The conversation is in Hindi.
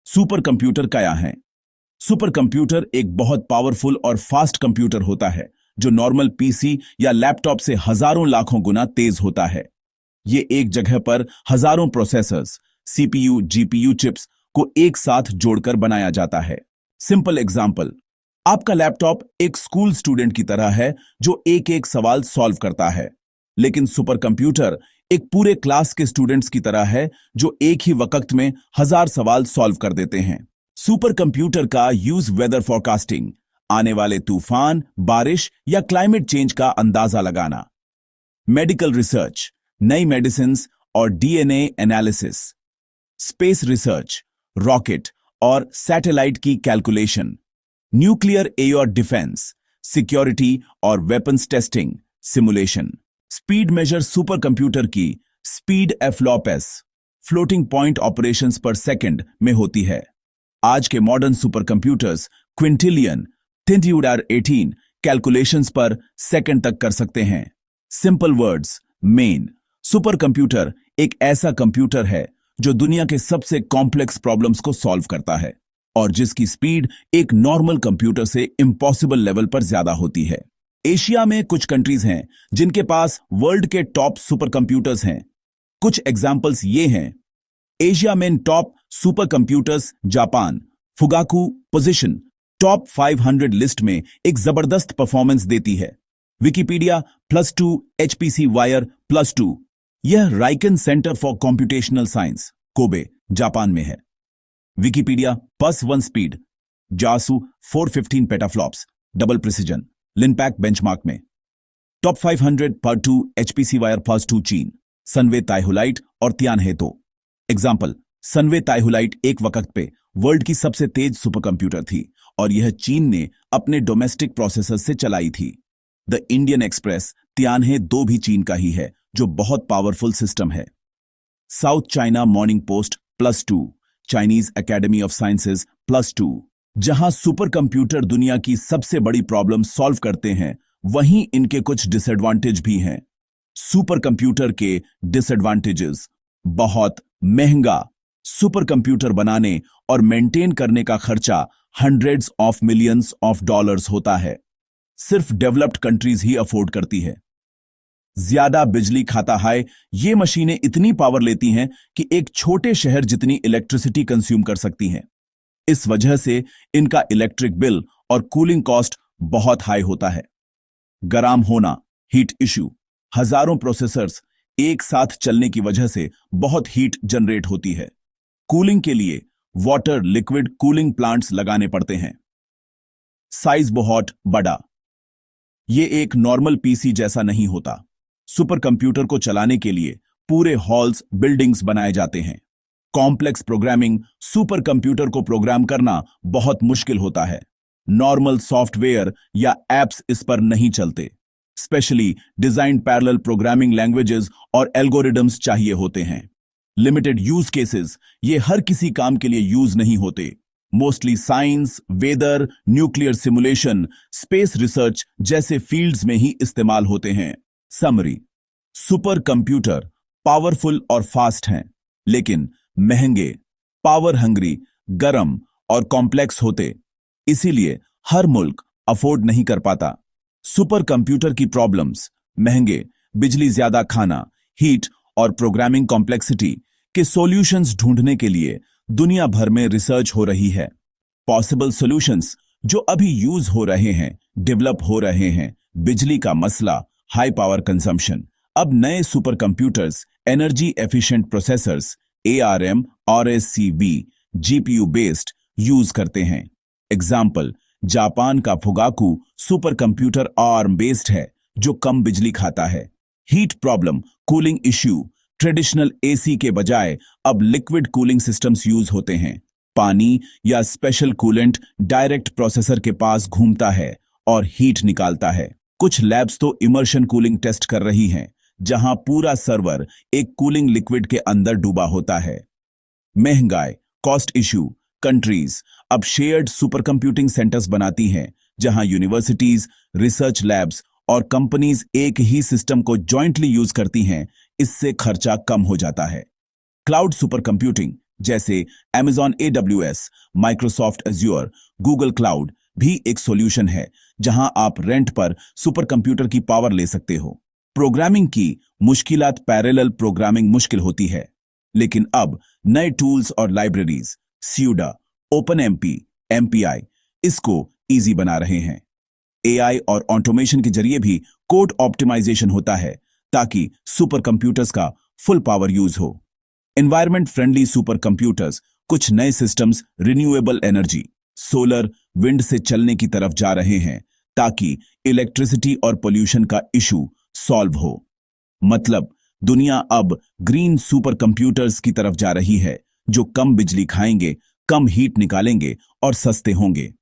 सुपर कंप्यूटर क्या है? सुपर कंप्यूटर एक बहुत पावरफुल और फास्ट कंप्यूटर होता है जो नॉर्मल पीसी या लैपटॉप से हजारों लाखों गुना तेज होता है। ये एक जगह पर हजारों प्रोसेसर्स, सीपीयू, जीपीयू चिप्स को एक साथ जोड़कर बनाया जाता है। सिंपल एग्जांपल, आपका लैपटॉप एक स्कूल स्टूडेंट की तरह है जो एक एक सवाल सॉल्व करता है, लेकिन सुपर कंप्यूटर एक पूरे क्लास के स्टूडेंट्स की तरह है जो एक ही वक्त में हजार सवाल सॉल्व कर देते हैं। सुपर कंप्यूटर का यूज वेदर फोरकास्टिंग, आने वाले तूफान, बारिश या क्लाइमेट चेंज का अंदाजा लगाना, मेडिकल रिसर्च, नई मेडिसिन्स और DNA analysis, space research, rocket और सैटेलाइट की calculation, nuclear air defence, security और weapons testing, simulation. Speed measure super computer की speed FLOPS, floating point operations per second में होती है। आज के modern super computers quintillion, 10^18 calculations per second तक कर सकते हैं। सिंपल वर्ड्स, मेन सुपर कंप्यूटर एक ऐसा कंप्यूटर है जो दुनिया के सबसे कॉम्प्लेक्स प्रॉब्लम्स को सॉल्व करता है और जिसकी स्पीड एक नॉर्मल कंप्यूटर से इम्पॉसिबल लेवल पर ज्यादा होती है। एशिया में कुछ कंट्रीज हैं जिनके पास वर्ल्ड के टॉप सुपर कंप्यूटर्स हैं। कुछ एग्जांपल्स ये हैं। एशिया में top super computers Japan, Fugaku position top 500 list में एक जबरदस्त परफॉर्मेंस देती है। Wikipedia +2, HPC wire +2। यह RIKEN centre for computational science, Kobe, Japan में है। विकिपीडिया +1 स्पीड, जासू 415 petaflops, double precision, Linpack benchmark में। टॉप 500 +2, एचपीसी वायर +2 चीन, सनवे ताइहुलाइट और तियानहेतो। एग्जाम्पल, सनवे ताइहुलाइट एक वक्त पे वर्ल्ड की सबसे तेज सुपर कंप्यूटर थी और यह चीन ने अपने डोमेस्टिक प्रोसेसर से चलाई थी। द इंडियन एक्सप्रेस तियानहे-2 भी चीन का ही है जो बहुत पावरफुल सिस्टम है। South China morning post +2, Chinese academy of sciences +2। जहां सुपर कंप्यूटर दुनिया की सबसे बड़ी प्रॉब्लम सॉल्व करते हैं, वहीं इनके कुछ डिसएडवांटेज भी हैं। सुपर कंप्यूटर के डिसएडवांटेजेस: बहुत महंगा, सुपर कंप्यूटर बनाने और मेंटेन करने का खर्चा hundreds of millions of dollars होता है, सिर्फ डेवलप्ड कंट्रीज ही अफोर्ड करती है। ज्यादा बिजली खाता है, ये मशीनें इतनी पावर लेती हैं कि एक छोटे शहर जितनी इलेक्ट्रिसिटी कंज्यूम कर सकती हैं। इस वजह से इनका इलेक्ट्रिक बिल और कूलिंग कॉस्ट बहुत हाई होता है। गरम होना, हीट इश्यू, हजारों प्रोसेसर्स एक साथ चलने की वजह से बहुत हीट जनरेट होती है। कूलिंग के लिए वाटर लिक्विड कूलिंग प्लांट्स लगाने पड़ते हैं। साइज बहुत बड़ा, ये एक नॉर्मल पीसी जैसा नहीं होता। सुपर कंप्यूटर को चलाने के लिए पूरे हॉल्स, बिल्डिंग्स बनाए जाते हैं। कॉम्प्लेक्स प्रोग्रामिंग, सुपर कंप्यूटर को प्रोग्राम करना बहुत मुश्किल होता है। नॉर्मल सॉफ्टवेयर या एप्स इस पर नहीं चलते। Specially design parallel programming languages और एल्गोरिदम्स चाहिए होते हैं। लिमिटेड यूज केसेस, ये हर किसी काम के लिए यूज नहीं होते। Mostly science, weather, nuclear simulation, space research जैसे फील्ड्स में ही इस्तेमाल होते हैं। समरी: सुपर कंप्यूटर पावरफुल और फास्ट हैं, लेकिन महंगे, पावर हंग्री, गरम और कॉम्प्लेक्स होते, इसीलिए हर मुल्क अफोर्ड नहीं कर पाता। सुपर कंप्यूटर की प्रॉब्लम्स: महंगे, बिजली ज्यादा खाना, हीट और प्रोग्रामिंग कॉम्प्लेक्सिटी के सॉल्यूशंस ढूंढने के लिए दुनिया भर में रिसर्च हो रही है। पॉसिबल सॉल्यूशंस जो अभी यूज हो रहे हैं, डेवलप हो रहे हैं: बिजली का मसला, हाई पावर कंजम्पशन। अब नए super computers energy efficient processors ARM, RSCV, GPU based use करते हैं। एग्जाम्पल, जापान का Fugaku super computer ARM based है जो कम बिजली खाता है। Heat problem, cooling issue, traditional AC के बजाय अब लिक्विड कूलिंग सिस्टम्स यूज होते हैं। पानी या स्पेशल कूलेंट डायरेक्ट प्रोसेसर के पास घूमता है और हीट निकालता है। कुछ लैब्स तो इमर्शन कूलिंग टेस्ट कर रही हैं, जहां पूरा सर्वर एक कूलिंग लिक्विड के अंदर डूबा होता है। महंगाई, कॉस्ट इश्यू, कंट्रीज अब शेयर्ड सुपर कंप्यूटिंग सेंटर्स बनाती हैं, जहां यूनिवर्सिटीज, रिसर्च लैब्स और कंपनीज एक ही सिस्टम को जॉइंटली यूज करती हैं। इससे खर्चा कम हो जाता है। क्लाउड सुपर कंप्यूटिंग, जैसे Amazon AWS, Microsoft Azure, Google cloud भी एक सॉल्यूशन है जहां आप रेंट पर सुपर कंप्यूटर की पावर ले सकते हो। प्रोग्रामिंग की मुश्किलात पैरेलल प्रोग्रामिंग मुश्किल होती है, लेकिन अब नए टूल्स और लाइब्रेरीज स्यूडा, ओपनएमपी, एमपीआई इसको इजी बना रहे हैं। एआई और ऑटोमेशन के जरिए भी कोड ऑप्टिमाइजेशन होता है ताकि सुपर कंप्यूटर्स का फुल पावर यूज हो। एनवायरमेंट फ्रेंडली सुपर कंप्यूटर्स, कुछ नए systems renewable energy, solar, wind से चलने की तरफ जा रहे हैं ताकि इलेक्ट्रिसिटी और पोल्यूशन का इशू सॉल्व हो। मतलब दुनिया अब ग्रीन सुपर कंप्यूटर्स की तरफ जा रही है जो कम बिजली खाएंगे, कम हीट निकालेंगे और सस्ते होंगे।